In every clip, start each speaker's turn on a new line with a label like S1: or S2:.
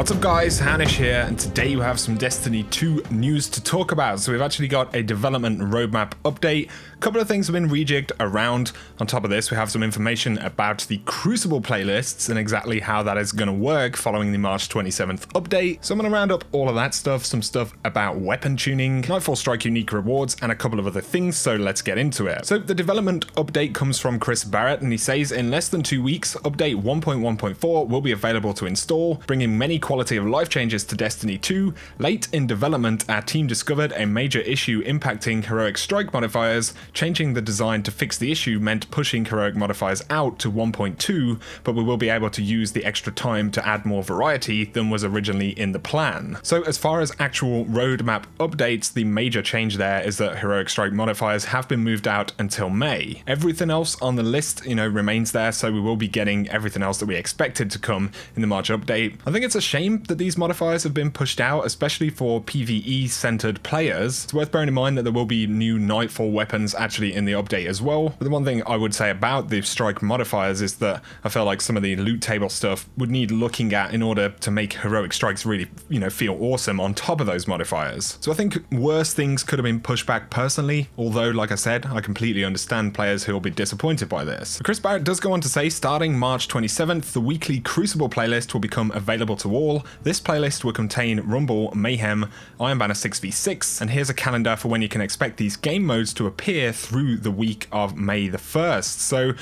S1: What's up guys, Hanish here, and today we have some Destiny 2 news to talk about. So we've actually got a development roadmap update, a couple of things have been rejigged around. On top of this, we have some information about the Crucible playlists and exactly how that is going to work following the March 27th update. So I'm going to round up all of that stuff, some stuff about weapon tuning, Nightfall Strike unique rewards, and a couple of other things, so let's get into it. So the development update comes from Chris Barrett, and he says in less than 2 weeks, update 1.1.4 will be available to install, bringing many quality of life changes to Destiny 2. Late in development, our team discovered a major issue impacting heroic strike modifiers. Changing the design to fix the issue meant pushing heroic modifiers out to 1.2, but we will be able to use the extra time to add more variety than was originally in the plan. So as far as actual roadmap updates, the major change there is that heroic strike modifiers have been moved out until May. Everything else on the list, remains there, so we will be getting everything else that we expected to come in the March update. I think it's a shame that these modifiers have been pushed out, especially for PvE-centered players. It's worth bearing in mind that there will be new Nightfall weapons actually in the update as well. But the one thing I would say about the strike modifiers is that I feel like some of the loot table stuff would need looking at in order to make heroic strikes really, feel awesome on top of those modifiers. So I think worse things could have been pushed back personally, although, like I said, I completely understand players who will be disappointed by this. Chris Barrett does go on to say, starting March 27th, the weekly Crucible playlist will become available to all. This playlist will contain Rumble, Mayhem, Iron Banner 6v6, and here's a calendar for when you can expect these game modes to appear through the week of May the 1st. So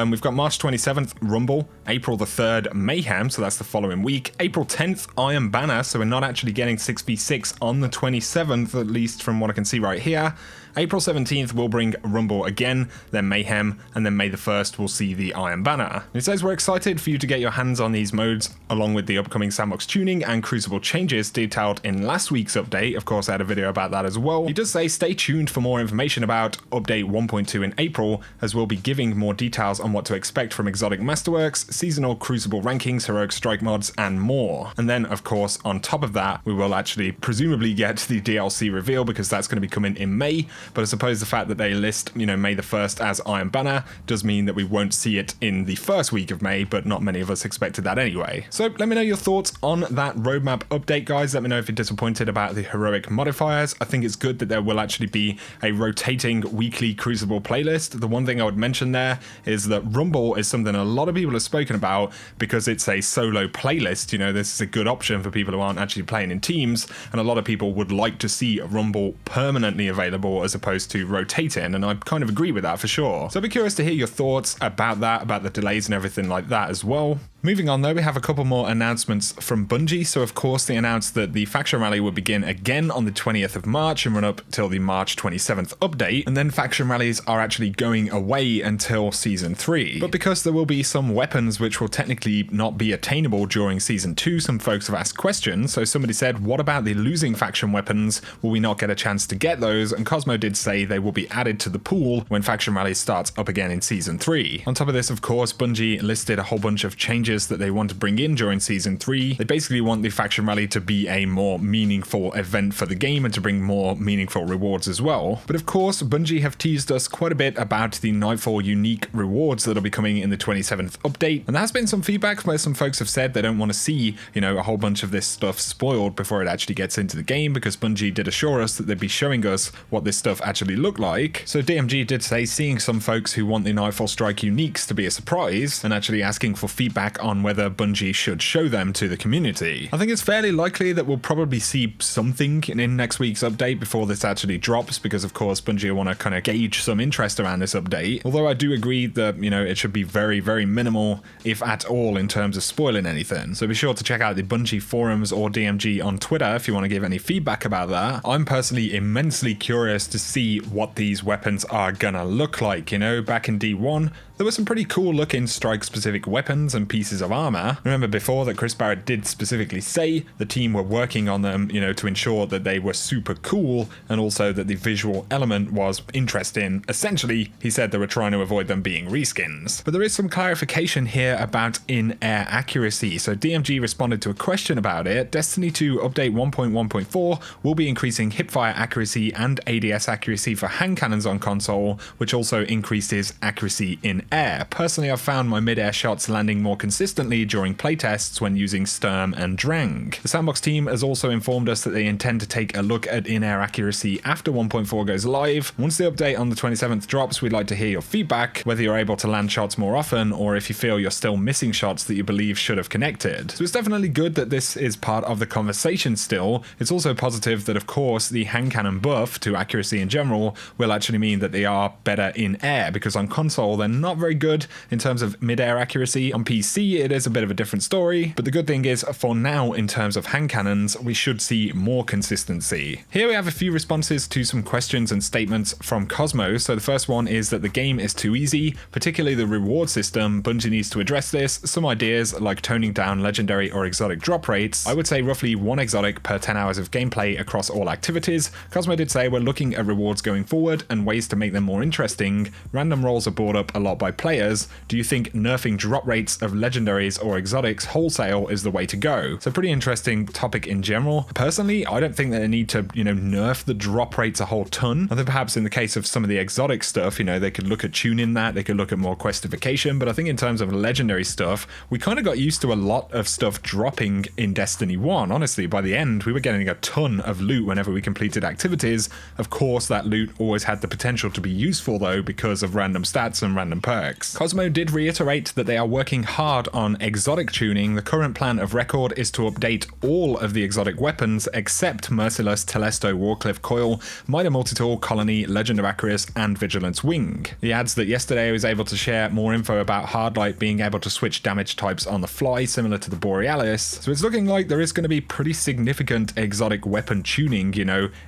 S1: we've got March 27th, Rumble, April the 3rd, Mayhem, so that's the following week, April 10th, Iron Banner, so we're not actually getting 6v6 on the 27th, at least from what I can see right here. April 17th will bring Rumble again, then Mayhem, and then May the 1st will see the Iron Banner. It says we're excited for you to get your hands on these modes, along with the upcoming Sandbox tuning and Crucible changes detailed in last week's update. Of course, I had a video about that as well. He does say stay tuned for more information about update 1.2 in April, as we'll be giving more details on what to expect from exotic masterworks, seasonal Crucible rankings, heroic strike mods, and more. And then, of course, on top of that, we will actually presumably get the DLC reveal, because that's going to be coming in May. But I suppose the fact that they list, May the 1st as Iron Banner does mean that we won't see it in the first week of May, but not many of us expected that anyway. So let me know your thoughts on that roadmap update, guys. Let me know if you're disappointed about the heroic modifiers. I think it's good that there will actually be a rotating weekly Crucible playlist. The one thing I would mention there is that Rumble is something a lot of people have spoken about because it's a solo playlist. This is a good option for people who aren't actually playing in teams, and a lot of people would like to see Rumble permanently available as opposed to rotating, and I kind of agree with that for sure. So I'd be curious to hear your thoughts about that, about the delays and everything like that as well. Moving on though, we have a couple more announcements from Bungie. So of course they announced that the faction rally would begin again on the 20th of March and run up till the March 27th update, and then faction rallies are actually going away until Season 3. But because there will be some weapons which will technically not be attainable during Season 2, some folks have asked questions. So somebody said, what about the losing faction weapons? Will we not get a chance to get those? And Cosmo did say they will be added to the pool when faction rally starts up again in Season 3. On top of this, of course, Bungie listed a whole bunch of changes that they want to bring in during Season 3. They basically want the faction rally to be a more meaningful event for the game and to bring more meaningful rewards as well. But of course, Bungie have teased us quite a bit about the Nightfall unique rewards that'll be coming in the 27th update, and there has been some feedback where some folks have said they don't want to see, a whole bunch of this stuff spoiled before it actually gets into the game, because Bungie did assure us that they'd be showing us what this stuff actually looked like. So DMG did say seeing some folks who want the Nightfall Strike uniques to be a surprise, and actually asking for feedback on whether Bungie should show them to the community. I think it's fairly likely that we'll probably see something in next week's update before this actually drops, because of course Bungie want to kind of gauge some interest around this update. Although I do agree that, it should be very, very minimal, if at all, in terms of spoiling anything. So be sure to check out the Bungie forums or DMG on Twitter if you want to give any feedback about that. I'm personally immensely curious to see what these weapons are gonna look like. Back in D1, there were some pretty cool looking strike specific weapons and pieces of armor. Remember before that Chris Barrett did specifically say the team were working on them, to ensure that they were super cool and also that the visual element was interesting. Essentially, he said they were trying to avoid them being reskins. But there is some clarification here about in-air accuracy. So DMG responded to a question about it. Destiny 2 update 1.1.4 will be increasing hipfire accuracy and ADS accuracy for hand cannons on console, which also increases accuracy in air. Personally, I've found my mid-air shots landing more consistently consistently during playtests when using Sturm and Drang. The Sandbox team has also informed us that they intend to take a look at in-air accuracy after 1.4 goes live. Once the update on the 27th drops, we'd like to hear your feedback, whether you're able to land shots more often or if you feel you're still missing shots that you believe should have connected. So it's definitely good that this is part of the conversation still. It's also positive that, of course, the hand cannon buff to accuracy in general will actually mean that they are better in air, because on console they're not very good in terms of mid-air accuracy. On PC it is a bit of a different story, but the good thing is for now in terms of hand cannons we should see more consistency. Here we have a few responses to some questions and statements from Cosmo. So the first one is that the game is too easy, particularly the reward system. Bungie needs to address this. Some ideas like toning down legendary or exotic drop rates. I would say roughly 1 exotic per 10 hours of gameplay across all activities. Cosmo did say we're looking at rewards going forward and ways to make them more interesting. Random rolls are brought up a lot by players. Do you think nerfing drop rates of legendaries or exotics wholesale is the way to go? It's a pretty interesting topic in general. Personally, I don't think that they need to, nerf the drop rates a whole ton. I think perhaps in the case of some of the exotic stuff, they could look at tuning that, they could look at more questification, but I think in terms of legendary stuff, we kind of got used to a lot of stuff dropping in Destiny 1. Honestly, by the end, we were getting a ton of loot whenever we completed activities. Of course, that loot always had the potential to be useful though because of random stats and random perks. Cosmo did reiterate that they are working hard on exotic tuning. The current plan of record is to update all of the exotic weapons except Merciless, Telesto, Warcliffe Coil, Mitre Multitool, Colony, Legend of Acrius, and Vigilance Wing. He adds that yesterday I was able to share more info about Hardlight being able to switch damage types on the fly, similar to the Borealis. So it's looking like there is going to be pretty significant exotic weapon tuning.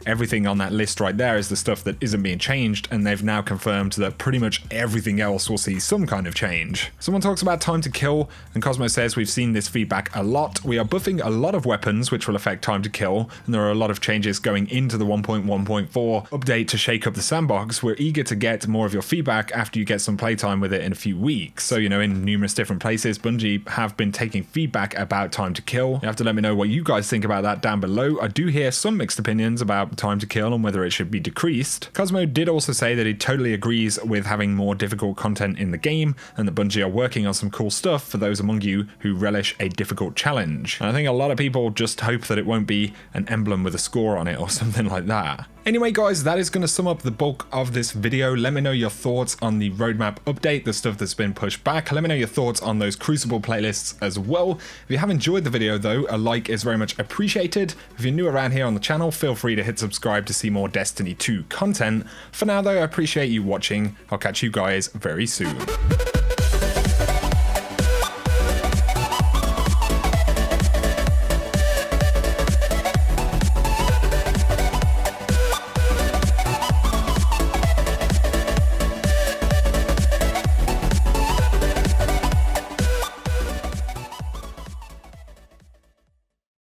S1: Everything on that list right there is the stuff that isn't being changed, and they've now confirmed that pretty much everything else will see some kind of change. Someone talks about time to kill, and Cosmo says we've seen this feedback a lot. We are buffing a lot of weapons which will affect time to kill, and there are a lot of changes going into the 1.1.4 update to shake up the sandbox. We're eager to get more of your feedback after you get some playtime with it in a few weeks. So, in numerous different places, Bungie have been taking feedback about time to kill. You have to let me know what you guys think about that down below. I do hear some mixed opinions about time to kill and whether it should be decreased. Cosmo did also say that he totally agrees with having more difficult content in the game, and that Bungie are working on some cool stuff for those among you who relish a difficult challenge. And I think a lot of people just hope that it won't be an emblem with a score on it or something like that. Anyway guys, that is going to sum up the bulk of this video. Let me know your thoughts on the roadmap update, the stuff that's been pushed back. Let me know your thoughts on those Crucible playlists as well. If you have enjoyed the video though, a like is very much appreciated. If you're new around here on the channel, feel free to hit subscribe to see more Destiny 2 content. For now though, I appreciate you watching. I'll catch you guys very soon.